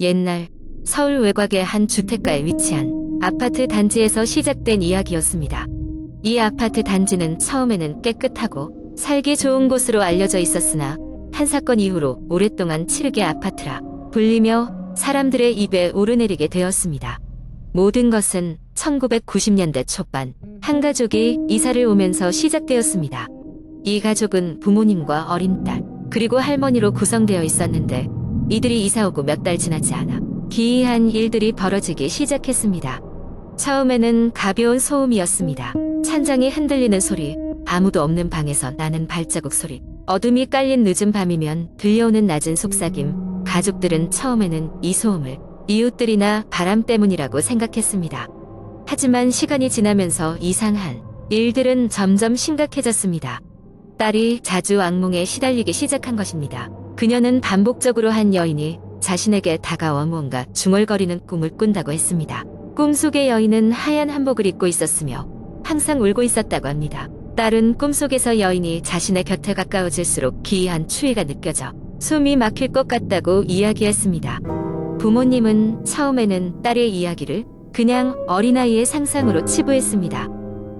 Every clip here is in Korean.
옛날 서울 외곽의 한 주택가에 위치한 아파트 단지에서 시작된 이야기였습니다. 이 아파트 단지는 처음에는 깨끗하고 살기 좋은 곳으로 알려져 있었으나 한 사건 이후로 오랫동안 칠흑의 아파트라 불리며 사람들의 입에 오르내리게 되었습니다. 모든 것은 1990년대 초반 한 가족이 이사를 오면서 시작되었습니다. 이 가족은 부모님과 어린 딸 그리고 할머니로 구성되어 있었는데 이들이 이사 오고 몇 달 지나지 않아 기이한 일들이 벌어지기 시작했습니다. 처음에는 가벼운 소음이었습니다. 찬장이 흔들리는 소리, 아무도 없는 방에서 나는 발자국 소리, 어둠이 깔린 늦은 밤이면 들려오는 낮은 속삭임. 가족들은 처음에는 이 소음을 이웃들이나 바람 때문이라고 생각했습니다. 하지만 시간이 지나면서 이상한 일들은 점점 심각해졌습니다. 딸이 자주 악몽에 시달리기 시작한 것입니다. 그녀는 반복적으로 한 여인이 자신에게 다가와 무언가 중얼거리는 꿈을 꾼다고 했습니다. 꿈속의 여인은 하얀 한복을 입고 있었으며 항상 울고 있었다고 합니다. 딸은 꿈속에서 여인이 자신의 곁에 가까워질수록 기이한 추위가 느껴져 숨이 막힐 것 같다고 이야기했습니다. 부모님은 처음에는 딸의 이야기를 그냥 어린아이의 상상으로 치부했습니다.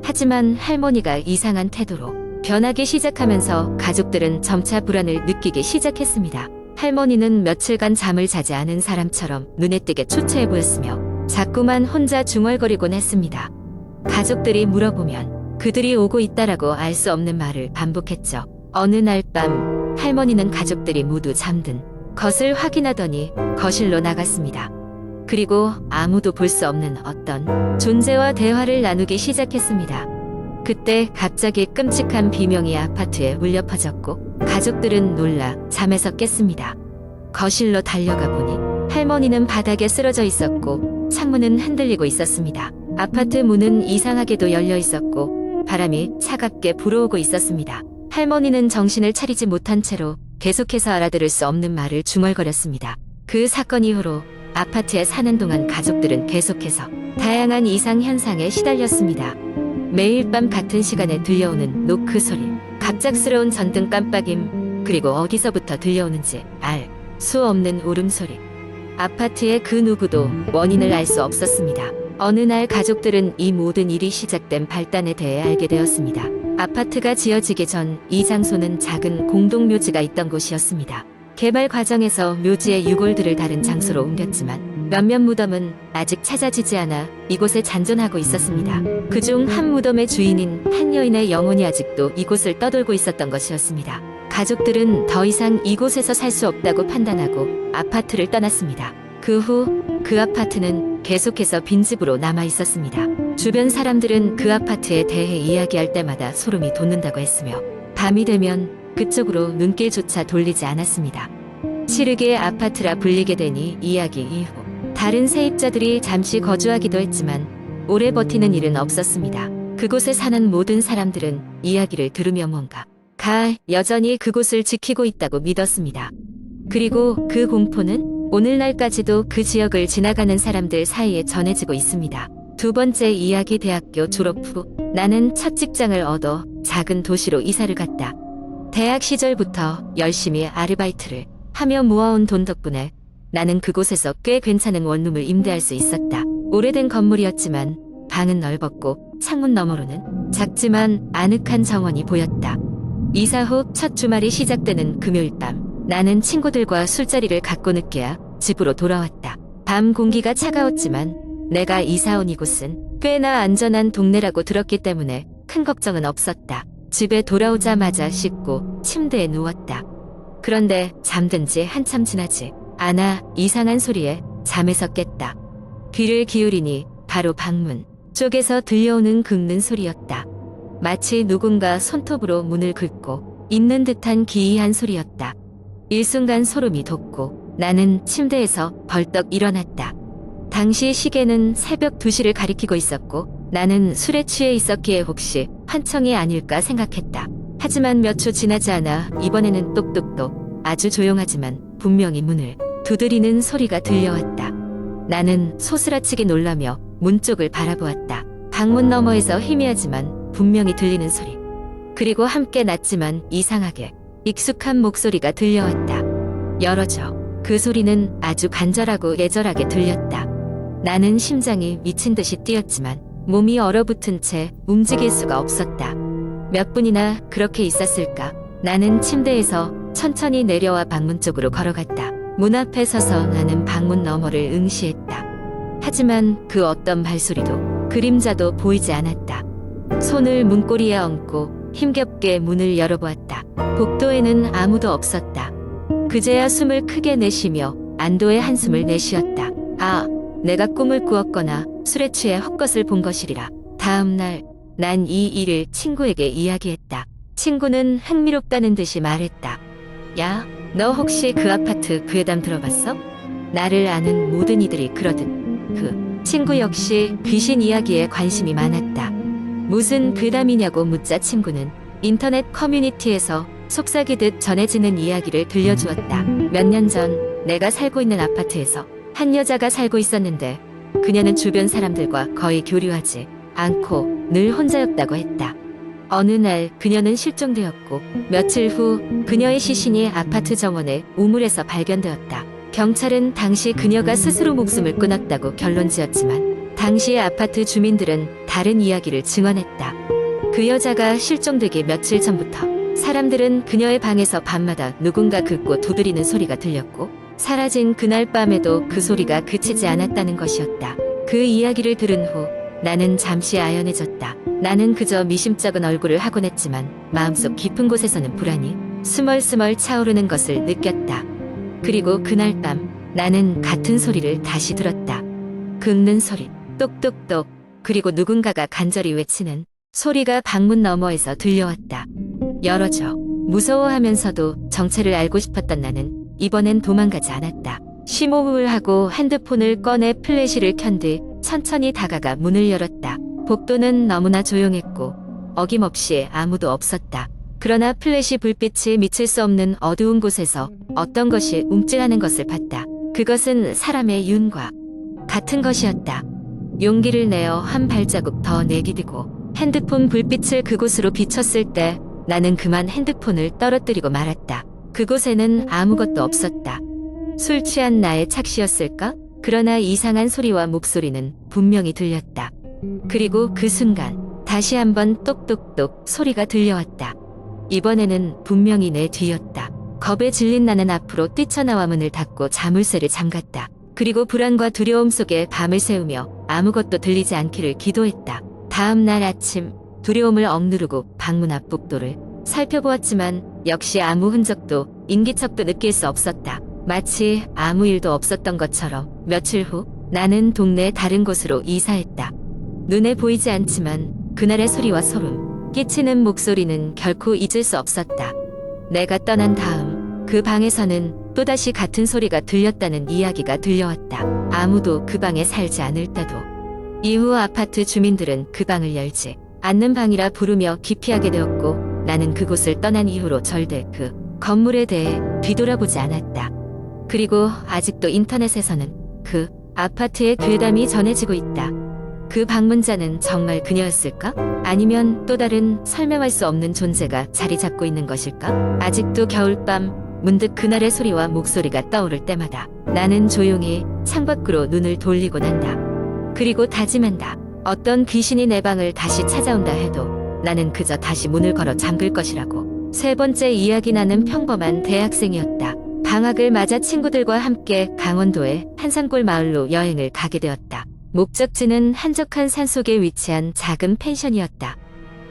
하지만 할머니가 이상한 태도로 변하기 시작하면서 가족들은 점차 불안을 느끼기 시작했습니다. 할머니는 며칠간 잠을 자지 않은 사람처럼 눈에 띄게 초췌해 보였으며 자꾸만 혼자 중얼거리곤 했습니다. 가족들이 물어보면 그들이 오고 있다라고 알 수 없는 말을 반복했죠. 어느 날 밤 할머니는 가족들이 모두 잠든 것을 확인하더니 거실로 나갔습니다. 그리고 아무도 볼 수 없는 어떤 존재와 대화를 나누기 시작했습니다. 그때 갑자기 끔찍한 비명이 아파트에 울려 퍼졌고 가족들은 놀라 잠에서 깼습니다. 거실로 달려가 보니 할머니는 바닥에 쓰러져 있었고 창문은 흔들리고 있었습니다. 아파트 문은 이상하게도 열려 있었고 바람이 차갑게 불어오고 있었습니다. 할머니는 정신을 차리지 못한 채로 계속해서 알아들을 수 없는 말을 중얼거렸습니다. 그 사건 이후로 아파트에 사는 동안 가족들은 계속해서 다양한 이상 현상에 시달렸습니다. 매일 밤 같은 시간에 들려오는 노크 소리, 갑작스러운 전등 깜빡임, 그리고 어디서부터 들려오는지 알 수 없는 울음소리. 아파트의 그 누구도 원인을 알 수 없었습니다. 어느 날 가족들은 이 모든 일이 시작된 발단에 대해 알게 되었습니다. 아파트가 지어지기 전 이 장소는 작은 공동묘지가 있던 곳이었습니다. 개발 과정에서 묘지의 유골들을 다른 장소로 옮겼지만 몇몇 무덤은 아직 찾아지지 않아 이곳에 잔존하고 있었습니다. 그중 한 무덤의 주인인 한 여인의 영혼이 아직도 이곳을 떠돌고 있었던 것이었습니다. 가족들은 더 이상 이곳에서 살 수 없다고 판단하고 아파트를 떠났습니다. 그 후 그 아파트는 계속해서 빈집으로 남아 있었습니다. 주변 사람들은 그 아파트에 대해 이야기할 때마다 소름이 돋는다고 했으며 밤이 되면 그쪽으로 눈길조차 돌리지 않았습니다. 칠흑의 아파트라 불리게 되니 이야기 이후 다른 세입자들이 잠시 거주하기도 했지만 오래 버티는 일은 없었습니다. 그곳에 사는 모든 사람들은 이야기를 들으며 뭔가 여전히 그곳을 지키고 있다고 믿었습니다. 그리고 그 공포는 오늘날까지도 그 지역을 지나가는 사람들 사이에 전해지고 있습니다. 두 번째 이야기. 대학교 졸업 후 나는 첫 직장을 얻어 작은 도시로 이사를 갔다. 대학 시절부터 열심히 아르바이트를 하며 모아온 돈 덕분에 나는 그곳에서 꽤 괜찮은 원룸을 임대할 수 있었다. 오래된 건물이었지만 방은 넓었고 창문 너머로는 작지만 아늑한 정원이 보였다. 이사 후 첫 주말이 시작되는 금요일 밤 나는 친구들과 술자리를 갖고 늦게야 집으로 돌아왔다. 밤 공기가 차가웠지만 내가 이사 온 이곳은 꽤나 안전한 동네라고 들었기 때문에 큰 걱정은 없었다. 집에 돌아오자마자 씻고 침대에 누웠다. 그런데 잠든 지 한참 지나지 않아 이상한 소리에 잠에서 깼다. 귀를 기울이니 바로 방문 쪽에서 들려오는 긁는 소리였다. 마치 누군가 손톱으로 문을 긁고 있는 듯한 기이한 소리였다. 일순간 소름이 돋고 나는 침대에서 벌떡 일어났다. 당시 시계는 새벽 2시를 가리키고 있었고 나는 술에 취해 있었기에 혹시 환청이 아닐까 생각했다. 하지만 몇 초 지나지 않아 이번에는 똑똑똑 아주 조용하지만 분명히 문을 두드리는 소리가 들려왔다. 나는 소스라치게 놀라며 문 쪽을 바라보았다. 방문 너머에서 희미하지만 분명히 들리는 소리. 그리고 함께 낮지만 이상하게 익숙한 목소리가 들려왔다. 열어줘. 그 소리는 아주 간절하고 애절하게 들렸다. 나는 심장이 미친 듯이 뛰었지만 몸이 얼어붙은 채 움직일 수가 없었다. 몇 분이나 그렇게 있었을까? 나는 침대에서 천천히 내려와 방문 쪽으로 걸어갔다. 문 앞에 서서 나는 방문 너머를 응시했다. 하지만 그 어떤 발소리도 그림자도 보이지 않았다. 손을 문고리에 얹고 힘겹게 문을 열어보았다. 복도에는 아무도 없었다. 그제야 숨을 크게 내쉬며 안도의 한숨을 내쉬었다. 아, 내가 꿈을 꾸었거나 술에 취해 헛것을 본 것이리라. 다음 날 난 이 일을 친구에게 이야기했다. 친구는 흥미롭다는 듯이 말했다. 야, 너 혹시 그 아파트 괴담 들어봤어? 나를 아는 모든 이들이 그러듯. 그 친구 역시 귀신 이야기에 관심이 많았다. 무슨 괴담이냐고 묻자 친구는 인터넷 커뮤니티에서 속삭이듯 전해지는 이야기를 들려주었다. 몇 년 전 내가 살고 있는 아파트에서 한 여자가 살고 있었는데 그녀는 주변 사람들과 거의 교류하지 않고 늘 혼자였다고 했다. 어느 날 그녀는 실종되었고 며칠 후 그녀의 시신이 아파트 정원의 우물에서 발견되었다. 경찰은 당시 그녀가 스스로 목숨을 끊었다고 결론지었지만 당시의 아파트 주민들은 다른 이야기를 증언했다. 그 여자가 실종되기 며칠 전부터 사람들은 그녀의 방에서 밤마다 누군가 긁고 두드리는 소리가 들렸고 사라진 그날 밤에도 그 소리가 그치지 않았다는 것이었다. 그 이야기를 들은 후 나는 잠시 아연해졌다. 나는 그저 미심쩍은 얼굴을 하곤 했지만 마음속 깊은 곳에서는 불안이 스멀스멀 차오르는 것을 느꼈다. 그리고 그날 밤 나는 같은 소리를 다시 들었다. 긁는 소리, 똑똑똑, 그리고 누군가가 간절히 외치는 소리가 방문 너머에서 들려왔다. 열어줘. 무서워하면서도 정체를 알고 싶었던 나는 이번엔 도망가지 않았다. 심호흡을 하고 핸드폰을 꺼내 플래시를 켠 뒤 천천히 다가가 문을 열었다. 복도는 너무나 조용했고 어김없이 아무도 없었다. 그러나 플래시 불빛이 미칠 수 없는 어두운 곳에서 어떤 것이 움찔하는 것을 봤다. 그것은 사람의 윤과 같은 것이었다. 용기를 내어 한 발자국 더 내디디고 핸드폰 불빛을 그곳으로 비췄을 때 나는 그만 핸드폰을 떨어뜨리고 말았다. 그곳에는 아무것도 없었다. 술 취한 나의 착시였을까? 그러나 이상한 소리와 목소리는 분명히 들렸다. 그리고 그 순간 다시 한번 똑똑똑 소리가 들려왔다. 이번에는 분명히 내 뒤였다. 겁에 질린 나는 앞으로 뛰쳐나와 문을 닫고 자물쇠를 잠갔다. 그리고 불안과 두려움 속에 밤을 새우며 아무것도 들리지 않기를 기도했다. 다음 날 아침 두려움을 억누르고 방문 앞 복도를 살펴보았지만 역시 아무 흔적도 인기척도 느낄 수 없었다. 마치 아무 일도 없었던 것처럼 며칠 후 나는 동네 다른 곳으로 이사했다. 눈에 보이지 않지만 그날의 소리와 소름 끼치는 목소리는 결코 잊을 수 없었다. 내가 떠난 다음 그 방에서는 또다시 같은 소리가 들렸다는 이야기가 들려왔다. 아무도 그 방에 살지 않을 때도. 이후 아파트 주민들은 그 방을 열지 않는 방이라 부르며 기피하게 되었고 나는 그곳을 떠난 이후로 절대 그 건물에 대해 뒤돌아보지 않았다. 그리고 아직도 인터넷에서는 그 아파트의 괴담이 전해지고 있다. 그 방문자는 정말 그녀였을까? 아니면 또 다른 설명할 수 없는 존재가 자리 잡고 있는 것일까? 아직도 겨울밤 문득 그날의 소리와 목소리가 떠오를 때마다 나는 조용히 창밖으로 눈을 돌리곤 한다. 그리고 다짐한다. 어떤 귀신이 내 방을 다시 찾아온다 해도 나는 그저 다시 문을 걸어 잠글 것이라고. 세 번째 이야기. 나는 평범한 대학생이었다. 방학을 맞아 친구들과 함께 강원도의 한산골 마을로 여행을 가게 되었다. 목적지는 한적한 산속에 위치한 작은 펜션이었다.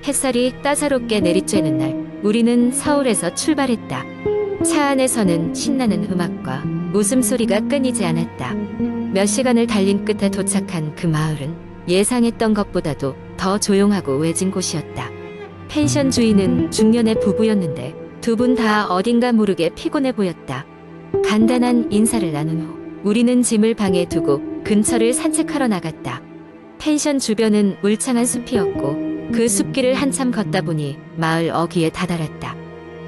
햇살이 따사롭게 내리쬐는 날 우리는 서울에서 출발했다. 차 안에서는 신나는 음악과 웃음소리가 끊이지 않았다. 몇 시간을 달린 끝에 도착한 그 마을은 예상했던 것보다도 더 조용하고 외진 곳이었다. 펜션 주인은 중년의 부부였는데 두 분 다 어딘가 모르게 피곤해 보였다. 간단한 인사를 나눈 후 우리는 짐을 방에 두고 근처를 산책하러 나갔다. 펜션 주변은 울창한 숲이었고 그 숲길을 한참 걷다 보니 마을 어귀에 다다랐다.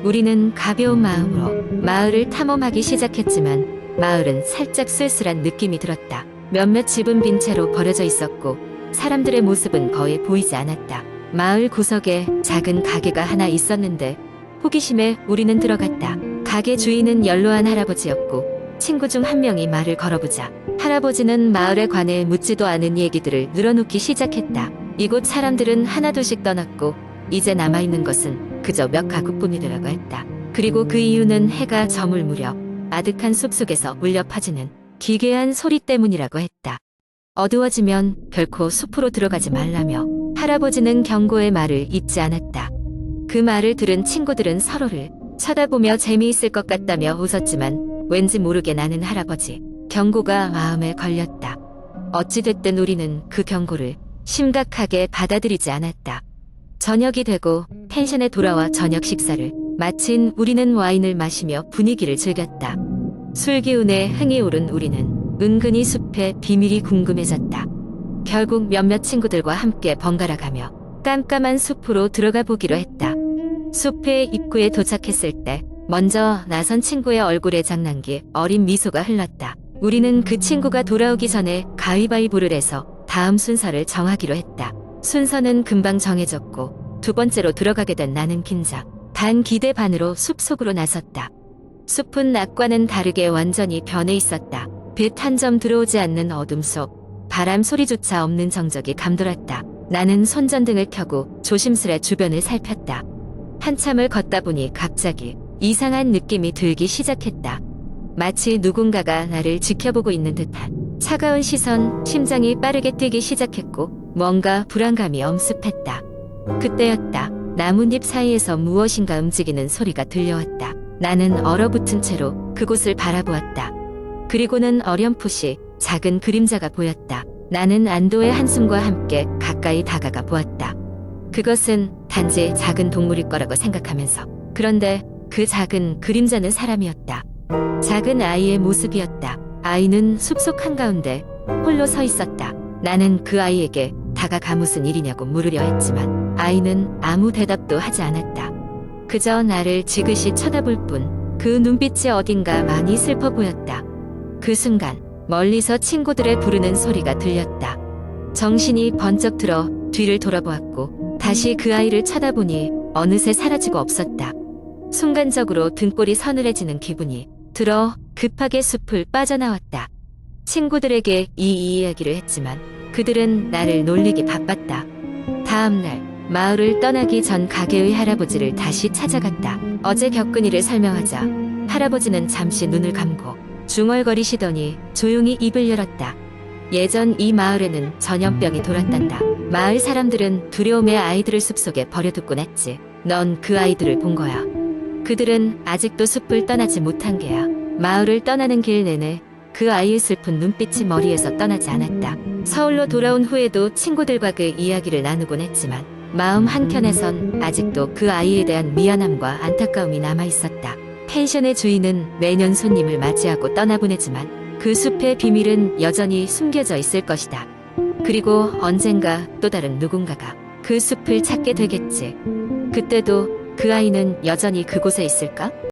우리는 가벼운 마음으로 마을을 탐험하기 시작했지만 마을은 살짝 쓸쓸한 느낌이 들었다. 몇몇 집은 빈 채로 버려져 있었고 사람들의 모습은 거의 보이지 않았다. 마을 구석에 작은 가게가 하나 있었는데 호기심에 우리는 들어갔다. 가게 주인은 연로한 할아버지였고 친구 중 한 명이 말을 걸어보자 할아버지는 마을에 관해 묻지도 않은 얘기들을 늘어놓기 시작했다. 이곳 사람들은 하나둘씩 떠났고 이제 남아있는 것은 그저 몇 가구뿐이더라고 했다. 그리고 그 이유는 해가 저물 무렵 아득한 숲속에서 울려 퍼지는 기괴한 소리 때문이라고 했다. 어두워지면 결코 숲으로 들어가지 말라며 할아버지는 경고의 말을 잊지 않았다. 그 말을 들은 친구들은 서로를 쳐다보며 재미있을 것 같다며 웃었지만 왠지 모르게 나는 할아버지 경고가 마음에 걸렸다. 어찌됐든 우리는 그 경고를 심각하게 받아들이지 않았다. 저녁이 되고 펜션에 돌아와 저녁 식사를 마친 우리는 와인을 마시며 분위기를 즐겼다. 술 기운에 흥이 오른 우리는 은근히 숲의 비밀이 궁금해졌다. 결국 몇몇 친구들과 함께 번갈아 가며 깜깜한 숲으로 들어가 보기로 했다. 숲의 입구에 도착했을 때 먼저 나선 친구의 얼굴에 장난기 어린 미소가 흘렀다. 우리는 그 친구가 돌아오기 전에 가위바위보를 해서 다음 순서를 정하기로 했다. 순서는 금방 정해졌고 두 번째로 들어가게 된 나는 긴장 반 기대 반으로 숲속으로 나섰다. 숲은 낮과는 다르게 완전히 변해 있었다. 빛 한 점 들어오지 않는 어둠 속 바람 소리조차 없는 정적이 감돌았다. 나는 손전등을 켜고 조심스레 주변을 살폈다. 한참을 걷다 보니 갑자기 이상한 느낌이 들기 시작했다. 마치 누군가가 나를 지켜보고 있는 듯한 차가운 시선, 심장이 빠르게 뛰기 시작했고 뭔가 불안감이 엄습했다. 그때였다. 나뭇잎 사이에서 무엇인가 움직이는 소리가 들려왔다. 나는 얼어붙은 채로 그곳을 바라보았다. 그리고는 어렴풋이 작은 그림자가 보였다. 나는 안도의 한숨과 함께 가까이 다가가 보았다. 그것은 단지 작은 동물일 거라고 생각하면서 그런데 그 작은 그림자는 사람이었다. 작은 아이의 모습이었다. 아이는 숲속 한가운데 홀로 서 있었다. 나는 그 아이에게 다가가 무슨 일이냐고 물으려 했지만 아이는 아무 대답도 하지 않았다. 그저 나를 지그시 쳐다볼 뿐 그 눈빛이 어딘가 많이 슬퍼 보였다. 그 순간 멀리서 친구들의 부르는 소리가 들렸다. 정신이 번쩍 들어 뒤를 돌아보았고 다시 그 아이를 쳐다보니 어느새 사라지고 없었다. 순간적으로 등골이 서늘해지는 기분이 들어 급하게 숲을 빠져나왔다. 친구들에게 이 이야기를 했지만 그들은 나를 놀리기 바빴다. 다음날 마을을 떠나기 전 가게의 할아버지를 다시 찾아갔다. 어제 겪은 일을 설명하자 할아버지는 잠시 눈을 감고 중얼거리시더니 조용히 입을 열었다. 예전 이 마을에는 전염병이 돌았단다. 마을 사람들은 두려움에 아이들을 숲속에 버려두곤 했지. 넌 그 아이들을 본 거야. 그들은 아직도 숲을 떠나지 못한 게야. 마을을 떠나는 길 내내 그 아이의 슬픈 눈빛이 머리에서 떠나지 않았다. 서울로 돌아온 후에도 친구들과 그 이야기를 나누곤 했지만 마음 한켠에선 아직도 그 아이에 대한 미안함과 안타까움이 남아있었다. 펜션의 주인은 매년 손님을 맞이하고 떠나보내지만 그 숲의 비밀은 여전히 숨겨져 있을 것이다. 그리고 언젠가 또 다른 누군가가 그 숲을 찾게 되겠지. 그때도 그 아이는 여전히 그곳에 있을까?